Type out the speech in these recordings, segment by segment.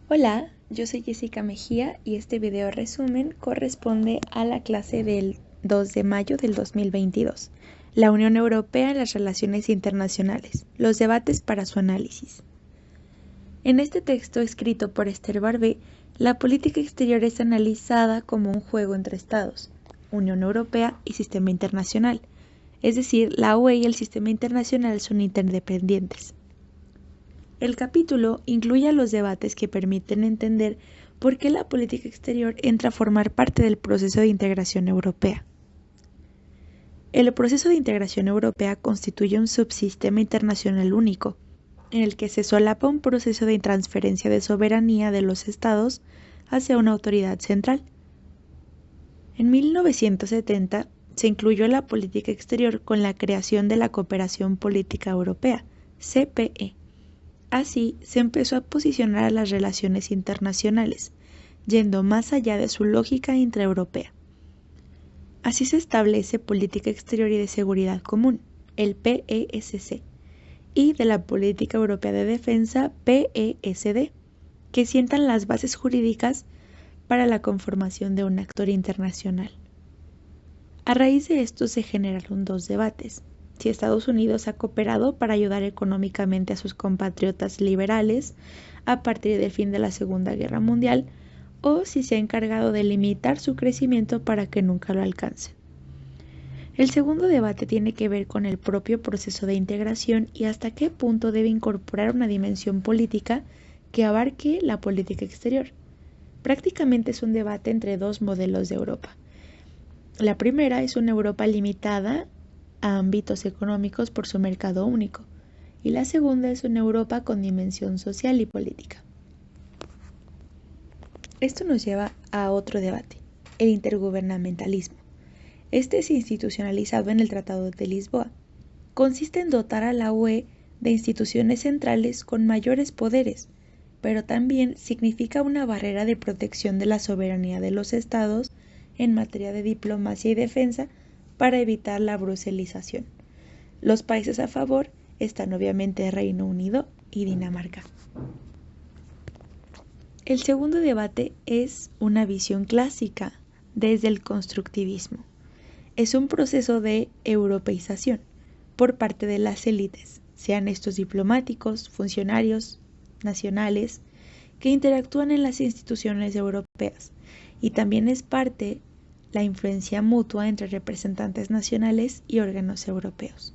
Hola, yo soy Jessica Mejía y este video resumen corresponde a la clase del 2 de mayo del 2022, la Unión Europea en las relaciones internacionales, los debates para su análisis. En este texto escrito por Esther Barbé, la política exterior es analizada como un juego entre estados, Unión Europea y sistema internacional, es decir, la UE y el sistema internacional son interdependientes. El capítulo incluye los debates que permiten entender por qué la política exterior entra a formar parte del proceso de integración europea. El proceso de integración europea constituye un subsistema internacional único, en el que se solapa un proceso de transferencia de soberanía de los estados hacia una autoridad central. En 1970 se incluyó la política exterior con la creación de la Cooperación Política Europea, CPE. Así, se empezó a posicionar a las relaciones internacionales, yendo más allá de su lógica intraeuropea. Así se establece política exterior y de seguridad común, el PESC, y de la política europea de defensa, PESD, que sientan las bases jurídicas para la conformación de un actor internacional. A raíz de esto se generaron dos debates: si Estados Unidos ha cooperado para ayudar económicamente a sus compatriotas liberales a partir del fin de la Segunda Guerra Mundial, o si se ha encargado de limitar su crecimiento para que nunca lo alcancen. El segundo debate tiene que ver con el propio proceso de integración y hasta qué punto debe incorporar una dimensión política que abarque la política exterior. Prácticamente es un debate entre dos modelos de Europa. La primera es una Europa limitada a ámbitos económicos por su mercado único, y la segunda es una Europa con dimensión social y política. Esto nos lleva a otro debate, el intergubernamentalismo. Este es institucionalizado en el Tratado de Lisboa. Consiste en dotar a la UE de instituciones centrales con mayores poderes, pero también significa una barrera de protección de la soberanía de los estados en materia de diplomacia y defensa para evitar la bruselización. Los países a favor están obviamente Reino Unido y Dinamarca. El segundo debate es una visión clásica desde el constructivismo. Es un proceso de europeización por parte de las élites, sean estos diplomáticos, funcionarios nacionales, que interactúan en las instituciones europeas, y también es parte la influencia mutua entre representantes nacionales y órganos europeos.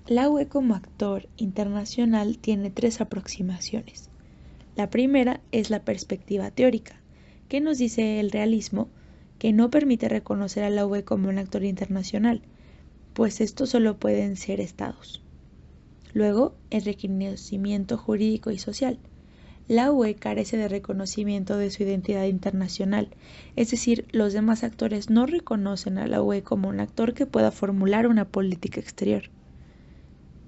La UE como actor internacional tiene tres aproximaciones. La primera es la perspectiva teórica, que nos dice el realismo, que no permite reconocer a la UE como un actor internacional, pues estos solo pueden ser estados. Luego, el reconocimiento jurídico y social. La UE carece de reconocimiento de su identidad internacional, es decir, los demás actores no reconocen a la UE como un actor que pueda formular una política exterior.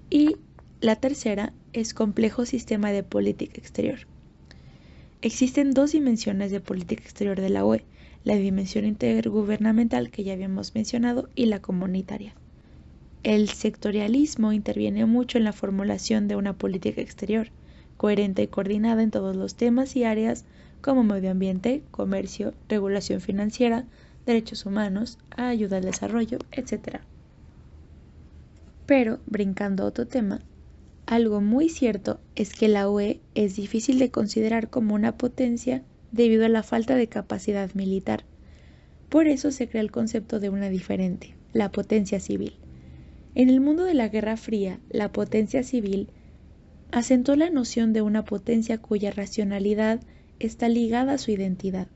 Y la tercera es complejo sistema de política exterior. Existen dos dimensiones de política exterior de la UE, la dimensión intergubernamental que ya habíamos mencionado y la comunitaria. El sectorialismo interviene mucho en la formulación de una política exterior, coherente y coordinada en todos los temas y áreas como medio ambiente, comercio, regulación financiera, derechos humanos, ayuda al desarrollo, etc. Pero, brincando a otro tema, algo muy cierto es que la UE es difícil de considerar como una potencia debido a la falta de capacidad militar. Por eso se crea el concepto de una diferente, la potencia civil. En el mundo de la Guerra Fría, la potencia civil asentó la noción de una potencia cuya racionalidad está ligada a su identidad,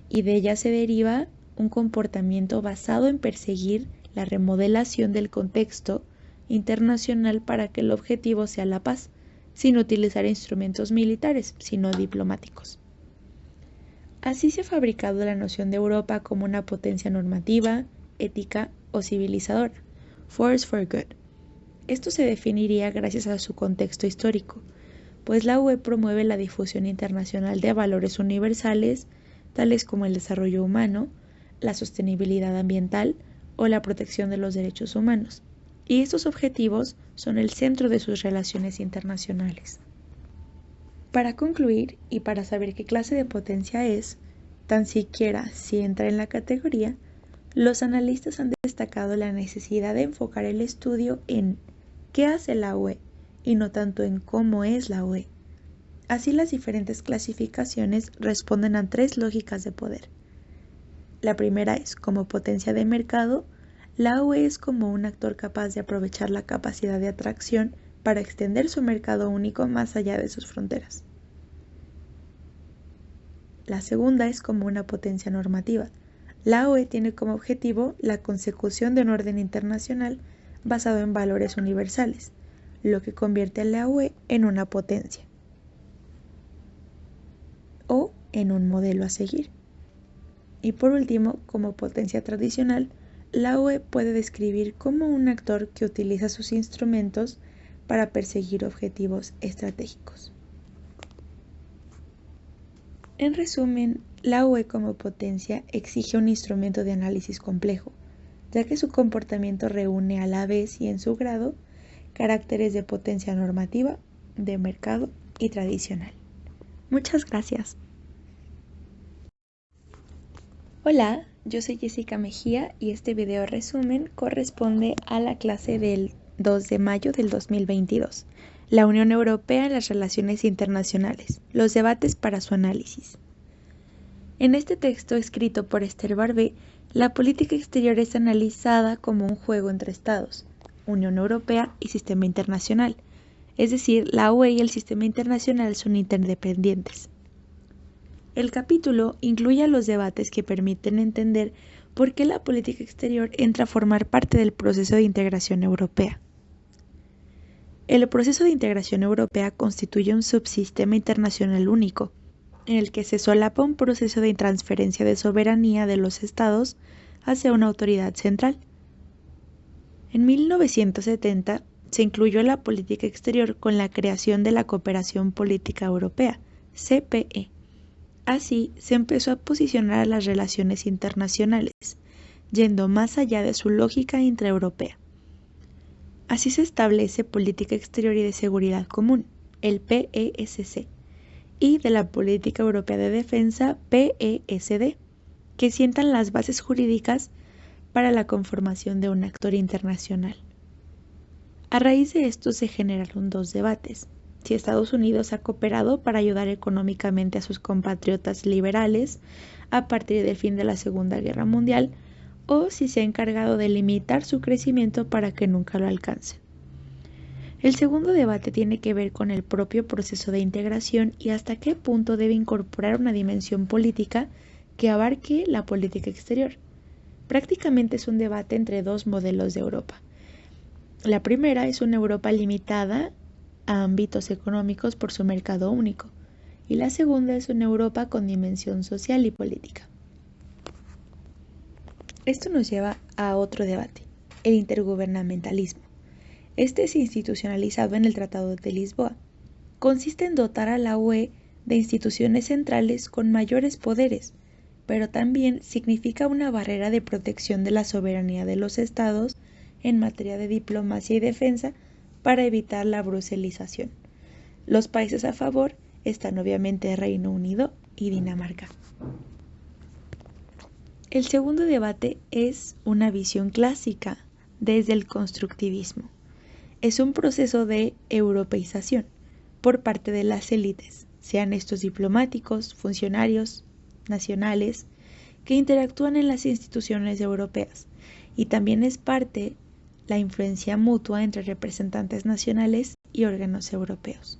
y de ella se deriva un comportamiento basado en perseguir la remodelación del contexto internacional para que el objetivo sea la paz, sin utilizar instrumentos militares, sino diplomáticos. Así se ha fabricado la noción de Europa como una potencia normativa, ética o civilizadora, force for good. Esto se definiría gracias a su contexto histórico, pues la UE promueve la difusión internacional de valores universales, tales como el desarrollo humano, la sostenibilidad ambiental o la protección de los derechos humanos, y estos objetivos son el centro de sus relaciones internacionales. Para concluir y para saber qué clase de potencia es, tan siquiera si entra en la categoría, los analistas han destacado la necesidad de enfocar el estudio en qué hace la UE y no tanto en cómo es la UE. Así las diferentes clasificaciones responden a tres lógicas de poder. La primera es como potencia de mercado, la UE es como un actor capaz de aprovechar la capacidad de atracción para extender su mercado único más allá de sus fronteras. La segunda es como una potencia normativa. La UE tiene como objetivo la consecución de un orden internacional basado en valores universales, lo que convierte a la UE en una potencia o en un modelo a seguir. Y por último, como potencia tradicional, la UE puede describir como un actor que utiliza sus instrumentos para perseguir objetivos estratégicos. En resumen, la UE como potencia exige un instrumento de análisis complejo, ya que su comportamiento reúne a la vez y en su grado caracteres de potencia normativa, de mercado y tradicional. Muchas gracias. Hola, yo soy Jessica Mejía y este video resumen corresponde a la clase del 2 de mayo del 2022. La Unión Europea en las relaciones internacionales, los debates para su análisis. En este texto escrito por Esther Barbé, la política exterior es analizada como un juego entre estados, Unión Europea y sistema internacional, es decir, la UE y el sistema internacional son interdependientes. El capítulo incluye los debates que permiten entender por qué la política exterior entra a formar parte del proceso de integración europea. El proceso de integración europea constituye un subsistema internacional único, en el que se solapa un proceso de transferencia de soberanía de los estados hacia una autoridad central. En 1970 se incluyó la política exterior con la creación de la Cooperación Política Europea, CPE. Así se empezó a posicionar a las relaciones internacionales, yendo más allá de su lógica intraeuropea. Así se establece política exterior y de seguridad común, el PESC, y de la Política Europea de Defensa, PSD, que sientan las bases jurídicas para la conformación de un actor internacional. A raíz de esto se generaron dos debates: si Estados Unidos ha cooperado para ayudar económicamente a sus compatriotas liberales a partir del fin de la Segunda Guerra Mundial, o si se ha encargado de limitar su crecimiento para que nunca lo alcancen. El segundo debate tiene que ver con el propio proceso de integración y hasta qué punto debe incorporar una dimensión política que abarque la política exterior. Prácticamente es un debate entre dos modelos de Europa. La primera es una Europa limitada a ámbitos económicos por su mercado único, y la segunda es una Europa con dimensión social y política. Esto nos lleva a otro debate, el intergubernamentalismo. Este es institucionalizado en el Tratado de Lisboa. Consiste en dotar a la UE de instituciones centrales con mayores poderes, pero también significa una barrera de protección de la soberanía de los estados en materia de diplomacia y defensa para evitar la bruselización. Los países a favor están obviamente Reino Unido y Dinamarca. El segundo debate es una visión clásica desde el constructivismo. Es un proceso de europeización por parte de las élites, sean estos diplomáticos, funcionarios nacionales, que interactúan en las instituciones europeas, y también es parte la influencia mutua entre representantes nacionales y órganos europeos.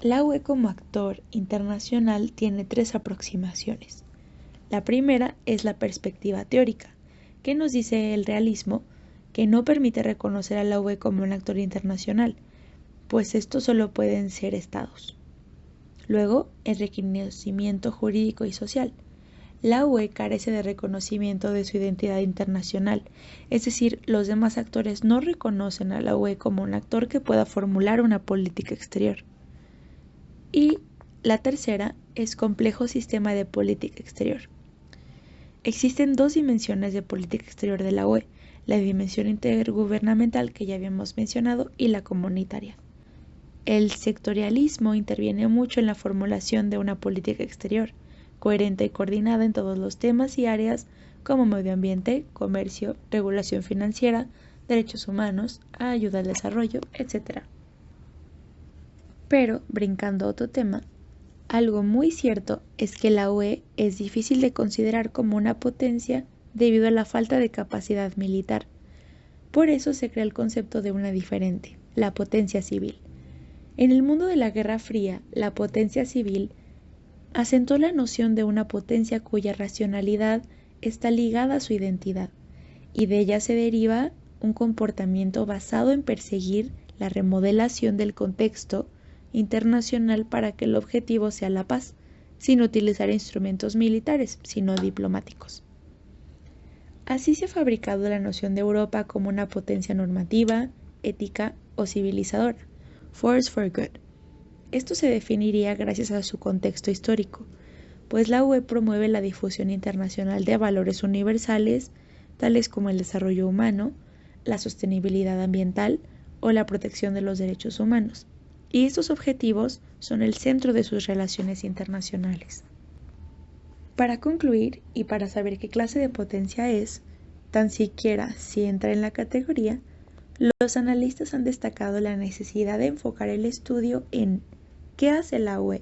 La UE como actor internacional tiene tres aproximaciones. La primera es la perspectiva teórica, que nos dice el realismo, que no permite reconocer a la UE como un actor internacional, pues estos solo pueden ser estados. Luego, el reconocimiento jurídico y social. La UE carece de reconocimiento de su identidad internacional, es decir, los demás actores no reconocen a la UE como un actor que pueda formular una política exterior. Y la tercera es complejo sistema de política exterior. Existen dos dimensiones de política exterior de la UE, la dimensión intergubernamental que ya habíamos mencionado y la comunitaria. El sectorialismo interviene mucho en la formulación de una política exterior, coherente y coordinada en todos los temas y áreas como medio ambiente, comercio, regulación financiera, derechos humanos, ayuda al desarrollo, etc. Pero, brincando a otro tema, algo muy cierto es que la UE es difícil de considerar como una potencia debido a la falta de capacidad militar. Por eso se crea el concepto de una diferente, la potencia civil. En el mundo de la Guerra Fría, la potencia civil asentó la noción de una potencia cuya racionalidad está ligada a su identidad, y de ella se deriva un comportamiento basado en perseguir la remodelación del contexto internacional para que el objetivo sea la paz, sin utilizar instrumentos militares, sino diplomáticos. Así se ha fabricado la noción de Europa como una potencia normativa, ética o civilizadora, force for good. Esto se definiría gracias a su contexto histórico, pues la UE promueve la difusión internacional de valores universales, tales como el desarrollo humano, la sostenibilidad ambiental o la protección de los derechos humanos, y estos objetivos son el centro de sus relaciones internacionales. Para concluir, y para saber qué clase de potencia es, tan siquiera si entra en la categoría, los analistas han destacado la necesidad de enfocar el estudio en ¿qué hace la UE